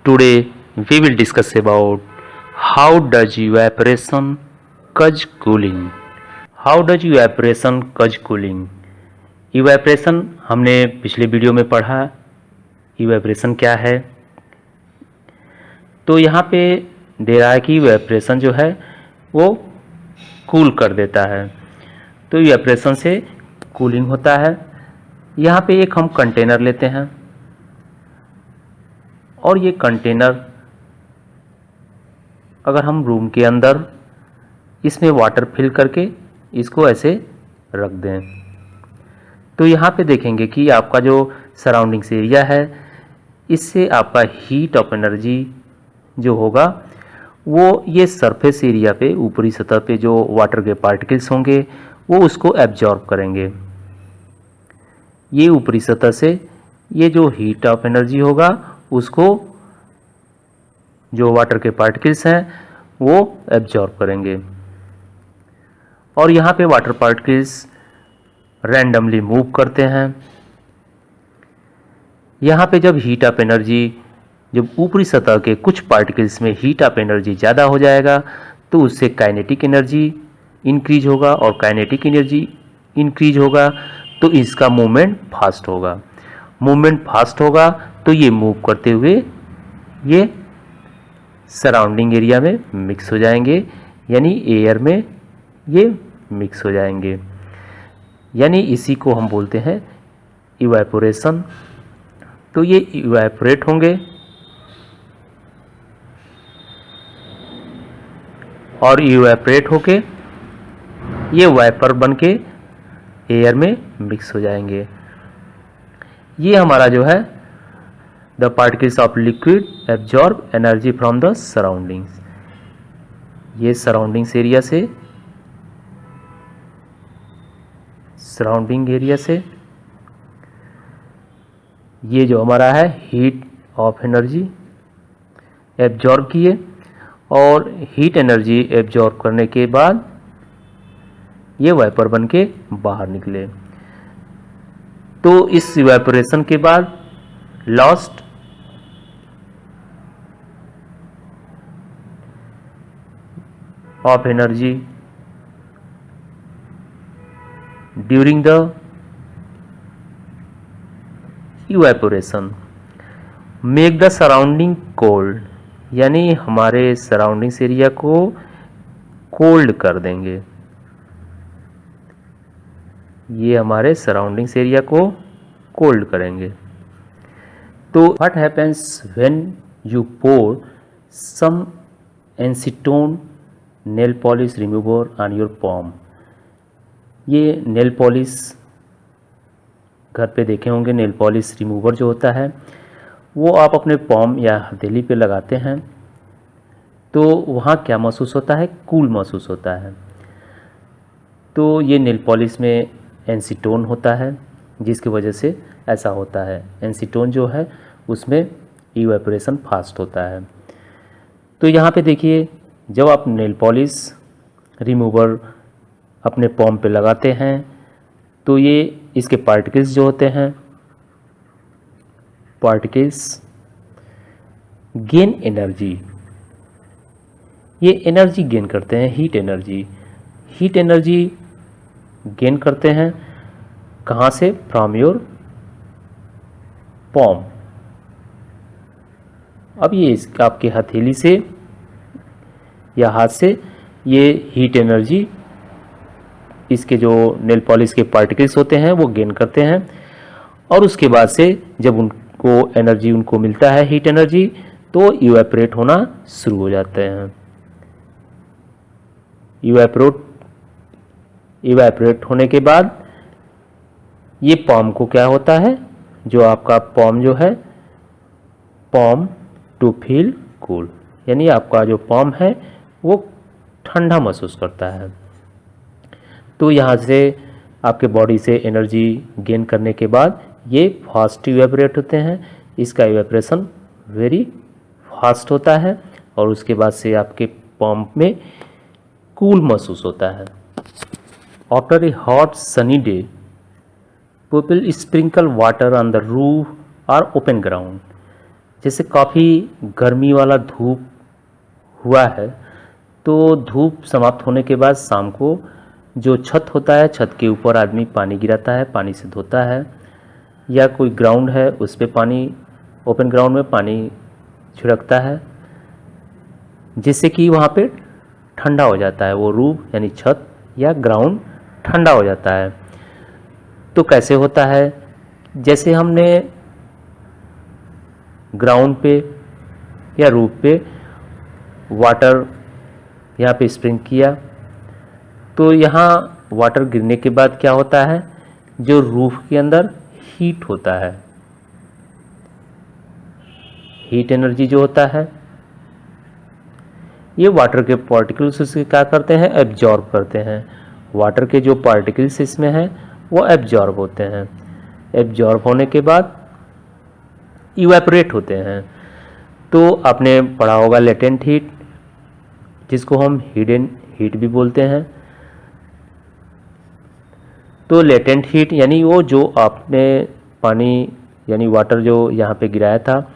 Today we will discuss about how does evaporation cause cooling. How does evaporation cause cooling? Evaporation हमने पिछले video में पढ़ा। Evaporation क्या है? तो यहाँ पे दे रहा है कि इवेपरेशन जो है वो कूल कर देता है। तो इवेपरेशन से कूलिंग होता है। यहाँ पे एक हम कंटेनर लेते हैं और ये कंटेनर अगर हम रूम के अंदर इसमें वाटर फिल करके इसको ऐसे रख दें तो यहाँ पे देखेंगे कि आपका जो सराउंडिंग्स एरिया है इससे आपका हीट ऑफ एनर्जी जो होगा वो ये सरफेस एरिया पे ऊपरी सतह पे जो वाटर के पार्टिकल्स होंगे वो उसको एब्जॉर्ब करेंगे। ये ऊपरी सतह से ये जो हीट ऑफ एनर्जी होगा उसको जो वाटर के पार्टिकल्स हैं वो एब्जॉर्ब करेंगे और यहाँ पे वाटर पार्टिकल्स रैंडमली मूव करते हैं। यहाँ पे जब हीट ऑफ एनर्जी जब ऊपरी सतह के कुछ पार्टिकल्स में हीट ऑफ एनर्जी ज़्यादा हो जाएगा तो उससे काइनेटिक एनर्जी इंक्रीज होगा और काइनेटिक एनर्जी इंक्रीज होगा तो इसका मूवमेंट फास्ट होगा। मूवमेंट फास्ट होगा तो ये मूव करते हुए ये सराउंडिंग एरिया में मिक्स हो जाएंगे, यानी एयर में ये मिक्स हो जाएंगे, यानी इसी को हम बोलते हैं इवेपोरेशन। तो ये इवेपोरेट होंगे और इवेपोरेट होके ये वाइपर बन के एयर में मिक्स हो जाएंगे। ये हमारा जो है the particles of liquid absorb energy from the surroundings. ये सराउंडिंग्स एरिया से ये जो हमारा है हीट ऑफ एनर्जी एब्जॉर्ब किए और हीट एनर्जी एब्जॉर्ब करने के बाद ये वाइपर बन के बाहर निकले। तो इस इवेपोरेशन के बाद lost of energy during the evaporation make the surrounding cold, यानी हमारे सराउंडिंग्स एरिया को कोल्ड कर देंगे। ये हमारे सराउंडिंग्स एरिया को कोल्ड करेंगे। तो what happens when you pour some acetone nail polish remover on your palm. ये नेल पॉलिश घर पे देखे होंगे, नेल पॉलिश रिमूवर जो होता है वो आप अपने पॉम या हथेली पे लगाते हैं तो वहाँ क्या महसूस होता है? कूल महसूस होता है। तो ये नेल पॉलिश में एसीटोन होता है जिसकी वजह से ऐसा होता है। एसीटोन जो है उसमें इवेपोरेशन फास्ट होता है। तो यहाँ पे देखिए जब आप नेल पॉलिश रिमूवर अपने पॉम पे लगाते हैं तो ये इसके पार्टिकल्स जो होते हैं पार्टिकल्स गेन एनर्जी, ये एनर्जी गेन करते हैं, हीट एनर्जी गेन करते हैं। कहाँ से? From your palm. अब ये आपके हथेली से या हाथ से ये हीट एनर्जी इसके जो नेल पॉलिश के पार्टिकल्स होते हैं वो गेन करते हैं और उसके बाद से जब उनको एनर्जी उनको मिलता है हीट एनर्जी तो इवेपोरेट होना शुरू हो जाते हैं। इवेपोरेट होने के बाद ये पॉम को क्या होता है, जो आपका पॉम जो है पॉम टू फील कूल, यानी आपका जो पॉम है वो ठंडा महसूस करता है। तो यहाँ से आपके बॉडी से एनर्जी गेन करने के बाद ये फास्ट इवेपोरेट होते हैं। इसका इवेपोरेशन वेरी फास्ट होता है और उसके बाद से आपके पॉम में कूल महसूस होता है। After a hot sunny day people sprinkle water on the roof or open ground। जैसे काफ़ी गर्मी वाला धूप हुआ है, तो धूप समाप्त होने के बाद शाम को जो छत होता है, छत के ऊपर आदमी पानी गिराता है, पानी से धोता है, या कोई ग्राउंड है उस पे पानी, ओपन ग्राउंड में पानी छिड़कता है, जिससे कि वहाँ पे ठंडा हो जाता है, वो रूफ यानी छत या ग्राउंड ठंडा हो जाता है। तो कैसे होता है, जैसे हमने ग्राउंड पे या रूफ पे वाटर यहाँ पे स्प्रिंग किया, तो यहाँ वाटर गिरने के बाद क्या होता है, जो रूफ के अंदर हीट होता है, हीट एनर्जी जो होता है, ये वाटर के पार्टिकल्स उसके क्या करते हैं, एब्जॉर्ब करते हैं। वाटर के जो पार्टिकल्स इसमें हैं वो एब्जॉर्ब होते हैं, एब्जॉर्ब होने के बाद इवेपोरेट होते हैं। तो आपने पढ़ा होगा लेटेंट हीट, जिसको हम हिडन हीट भी बोलते हैं। तो लेटेंट हीट यानी वो जो आपने पानी यानी वाटर जो यहाँ पे गिराया था,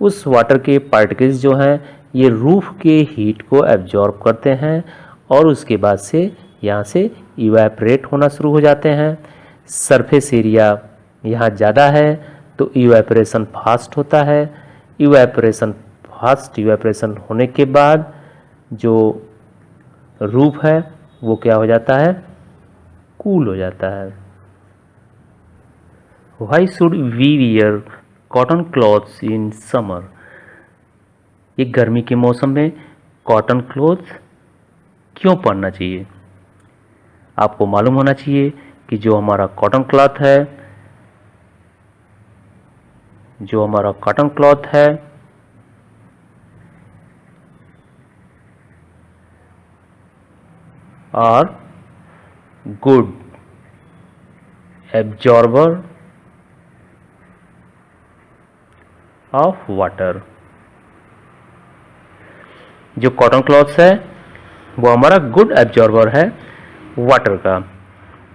उस वाटर के पार्टिकल्स जो हैं ये रूफ के हीट को एब्जॉर्ब करते हैं और उसके बाद से यहाँ से इवेपोरेट होना शुरू हो जाते हैं। सरफेस एरिया यहाँ ज़्यादा है तो इवेपोरेशन फास्ट होता है। इवेपोरेशन होने के बाद जो रूफ है वो क्या हो जाता है, कूल हो जाता है। Why should we wear cotton clothes in summer? ये गर्मी के मौसम में कॉटन क्लॉथ क्यों पहनना चाहिए? आपको मालूम होना चाहिए कि जो हमारा कॉटन क्लॉथ है, are good absorber of water. जो कॉटन क्लॉथ्स है वो हमारा गुड एब्जॉर्बर है वाटर का।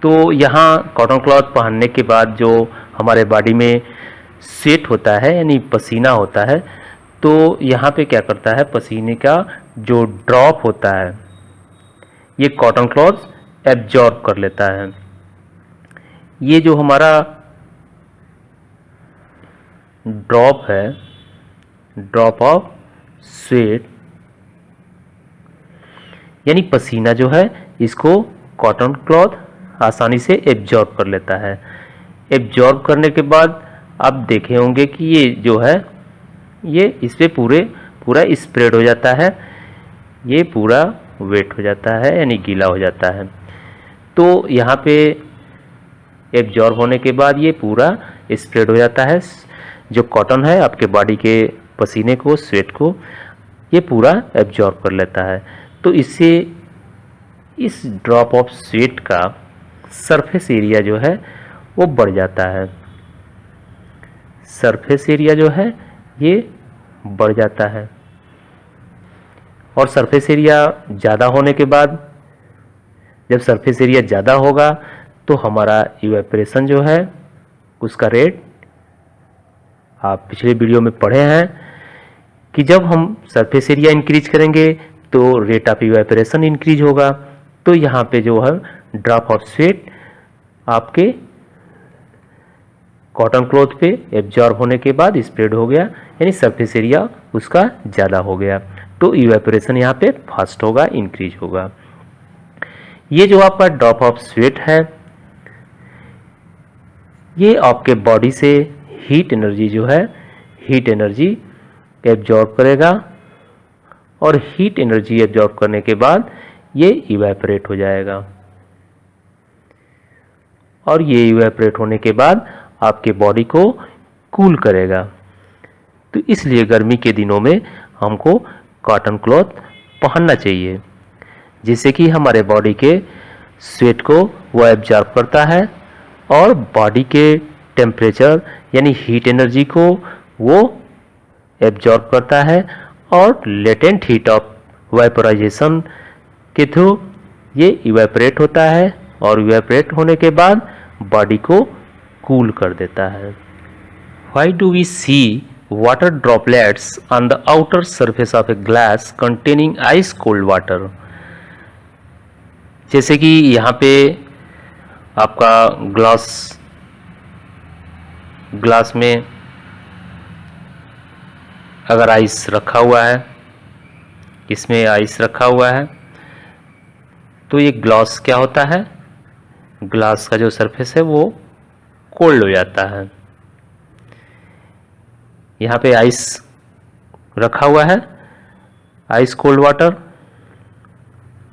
तो यहाँ कॉटन क्लॉथ पहनने के बाद जो हमारे बॉडी में स्वेट होता है यानी पसीना होता है, तो यहाँ पे क्या करता है, पसीने का जो ड्रॉप होता है ये कॉटन क्लॉथ एब्जॉर्ब कर लेता है। ये जो हमारा ड्रॉप है, ड्रॉप ऑफ स्वेट यानी पसीना जो है, इसको कॉटन क्लॉथ आसानी से एब्जॉर्ब कर लेता है। एब्जॉर्ब करने के बाद आप देखे होंगे कि ये जो है ये इस पे पूरा स्प्रेड हो जाता है, ये पूरा वेट हो जाता है यानी गीला हो जाता है। तो यहाँ पे एब्जॉर्ब होने के बाद ये पूरा स्प्रेड हो जाता है। जो कॉटन है आपके बॉडी के पसीने को, स्वेट को ये पूरा एब्जॉर्ब कर लेता है। तो इससे इस ड्रॉप ऑफ स्वेट का सरफेस एरिया जो है वो बढ़ जाता है। सरफेस एरिया जो है ये बढ़ जाता है और सरफेस एरिया ज़्यादा होने के बाद, जब सरफेस एरिया ज़्यादा होगा तो हमारा इवेपोरेशन जो है उसका रेट आप पिछले वीडियो में पढ़े हैं कि जब हम सरफेस एरिया इंक्रीज करेंगे तो रेट ऑफ इवेपोरेशन इंक्रीज होगा। तो यहाँ पे जो है ड्रॉप ऑफ स्वेट आपके कॉटन क्लॉथ पे एब्जॉर्ब होने के बाद स्प्रेड हो गया यानी सरफेस एरिया उसका ज़्यादा हो गया, तो इवेपोरेशन यहाँ पे फास्ट होगा, इंक्रीज होगा। ये जो आपका ड्रॉप ऑफ स्वेट है ये आपके बॉडी से हीट एनर्जी जो है, हीट एनर्जी एब्जॉर्ब करेगा और हीट एनर्जी एब्जॉर्ब करने के बाद ये इवेपोरेट हो जाएगा और ये इवेपोरेट होने के बाद आपके बॉडी को कूल करेगा। तो इसलिए गर्मी के दिनों में हमको कॉटन क्लॉथ पहनना चाहिए, जिससे कि हमारे बॉडी के स्वेट को वो एब्जॉर्ब करता है और बॉडी के टेम्परेचर यानी हीट एनर्जी को वो एब्जॉर्ब करता है और लेटेंट हीट ऑफ वेपोराइजेशन के थ्रू ये इवेपोरेट होता है और इवेपोरेट होने के बाद बॉडी को कूल कर देता है। Why do we see water droplets on the outer surface of a glass containing ice cold water। जैसे कि यहाँ पे आपका ग्लास में अगर आइस रखा हुआ है, इसमें आइस रखा हुआ है, तो ये ग्लास क्या होता है, ग्लास का जो सरफेस है वो कोल्ड हो जाता है। यहाँ पे आइस रखा हुआ है, आइस कोल्ड वाटर,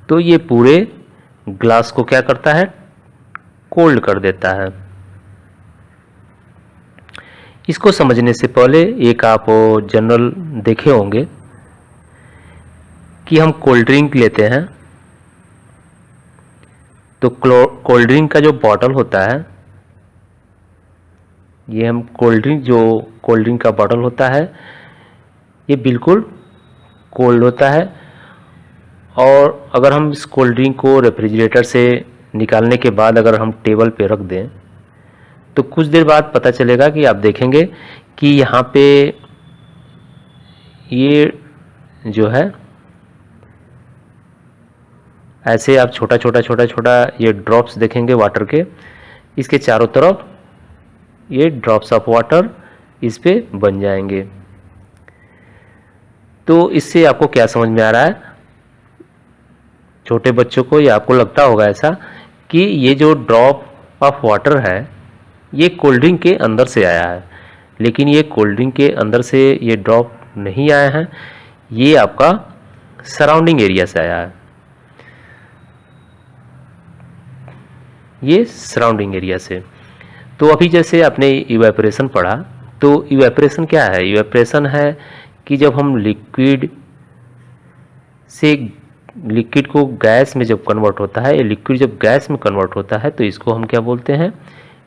तो ये पूरे ग्लास को क्या करता है, कोल्ड कर देता है। इसको समझने से पहले एक आप जनरल देखे होंगे कि हम कोल्ड ड्रिंक लेते हैं, तो कोल्ड ड्रिंक का जो बॉटल होता है, ये हम कोल्ड ड्रिंक का बॉटल होता है, ये बिल्कुल कोल्ड होता है। और अगर हम इस कोल्ड ड्रिंक को रेफ्रिजरेटर से निकालने के बाद अगर हम टेबल पे रख दें, तो कुछ देर बाद पता चलेगा कि आप देखेंगे कि यहाँ पे ये जो है ऐसे आप छोटा ये ड्रॉप्स देखेंगे वाटर के, इसके चारों तरफ ये ड्रॉप्स ऑफ वाटर इस पे बन जाएंगे। तो इससे आपको क्या समझ में आ रहा है, छोटे बच्चों को या आपको लगता होगा ऐसा कि ये जो ड्रॉप ऑफ वाटर है ये कोल्ड ड्रिंक के अंदर से आया है, लेकिन ये कोल्ड ड्रिंक के अंदर से ये ड्रॉप नहीं आया है, ये आपका सराउंडिंग एरिया से आया है, ये सराउंडिंग एरिया से। तो अभी जैसे आपने इवेपोरेशन पढ़ा, तो इवेपोरेशन क्या है, इवेपोरेशन है कि जब हम लिक्विड को गैस में जब कन्वर्ट होता है, लिक्विड जब गैस में कन्वर्ट होता है, तो इसको हम क्या बोलते हैं,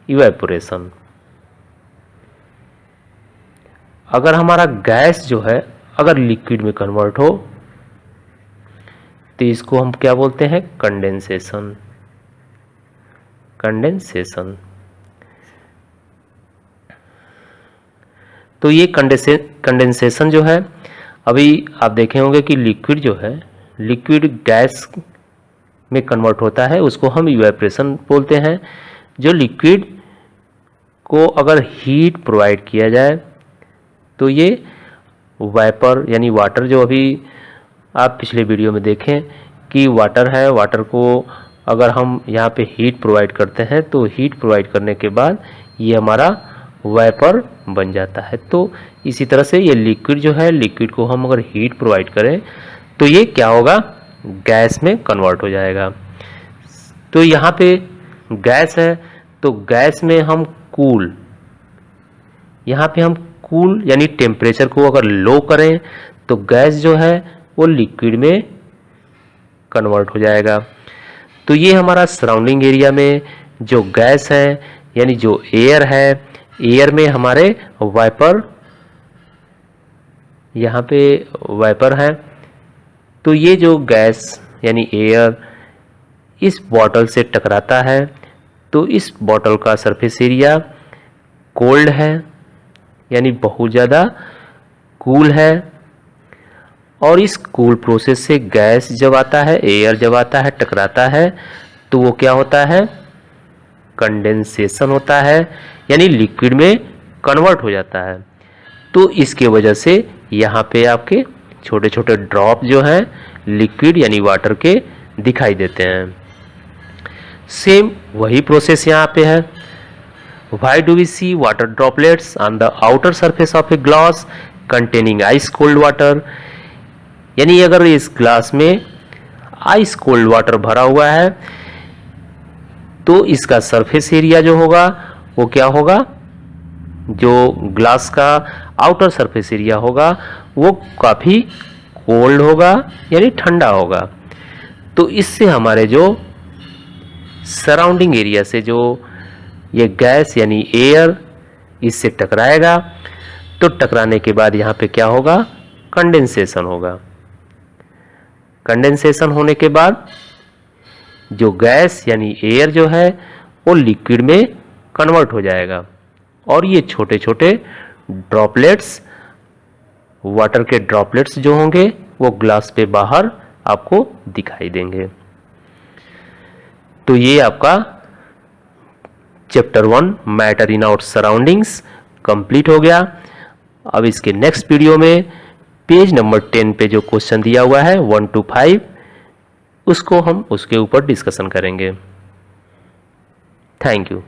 इवेपोरेशन। अगर हमारा गैस जो है अगर लिक्विड में कन्वर्ट हो, तो इसको हम क्या बोलते हैं, कंडेंसेशन। तो ये कंडेंसेशन जो है, अभी आप देखे होंगे कि लिक्विड जो है, लिक्विड गैस में कन्वर्ट होता है, उसको हम इवेपोरेशन बोलते हैं। जो लिक्विड को अगर हीट प्रोवाइड किया जाए, तो ये वाइपर यानी वाटर, जो अभी आप पिछले वीडियो में देखें कि वाटर है, वाटर को अगर हम यहाँ पे हीट प्रोवाइड करते हैं, तो हीट प्रोवाइड करने के बाद ये हमारा वाइपर बन जाता है। तो इसी तरह से ये लिक्विड जो है, लिक्विड को हम अगर हीट प्रोवाइड करें, तो ये क्या होगा, गैस में कन्वर्ट हो जाएगा। तो यहाँ पे गैस है, तो गैस में हम यहाँ पे हम कूल यानी टेम्परेचर को अगर लो करें, तो गैस जो है वो लिक्विड में कन्वर्ट हो जाएगा। तो ये हमारा सराउंडिंग एरिया में जो गैस है यानी जो एयर है, एयर में हमारे वाइपर, यहाँ पे वाइपर है। तो ये जो गैस यानी एयर इस बॉटल से टकराता है, तो इस बॉटल का सरफेस एरिया कोल्ड है यानी बहुत ज़्यादा कूल है। और इस कूल प्रोसेस से गैस जब आता है, एयर जब आता है, टकराता है, तो वो क्या होता है, कंडेंसेशन होता है यानी लिक्विड में कन्वर्ट हो जाता है। तो इसके वजह से यहाँ पे आपके छोटे छोटे ड्रॉप जो हैं लिक्विड यानी वाटर के दिखाई देते हैं। सेम वही प्रोसेस यहाँ पे है। Why do we see water droplets on the outer surface of a glass containing ice cold water? यानी अगर इस ग्लास में आइस कोल्ड वाटर भरा हुआ है, तो इसका सरफेस एरिया जो होगा वो क्या होगा, जो ग्लास का आउटर सरफेस एरिया होगा वो काफ़ी कोल्ड होगा यानी ठंडा होगा। तो इससे हमारे जो सराउंडिंग एरिया से जो ये गैस यानी एयर इससे टकराएगा, तो टकराने के बाद यहाँ पे क्या होगा, कंडेंसेशन होगा। कंडेंसेशन होने के बाद जो गैस यानी एयर जो है वो लिक्विड में कन्वर्ट हो जाएगा और ये छोटे छोटे ड्रॉपलेट्स वाटर के ड्रॉपलेट्स जो होंगे वो ग्लास पे बाहर आपको दिखाई देंगे। तो ये आपका chapter 1 matter in our surroundings complete हो गया। अब इसके नेक्स्ट वीडियो में पेज नंबर 10 पे जो क्वेश्चन दिया हुआ है 1 to 5 उसको हम उसके ऊपर डिस्कशन करेंगे। Thank you.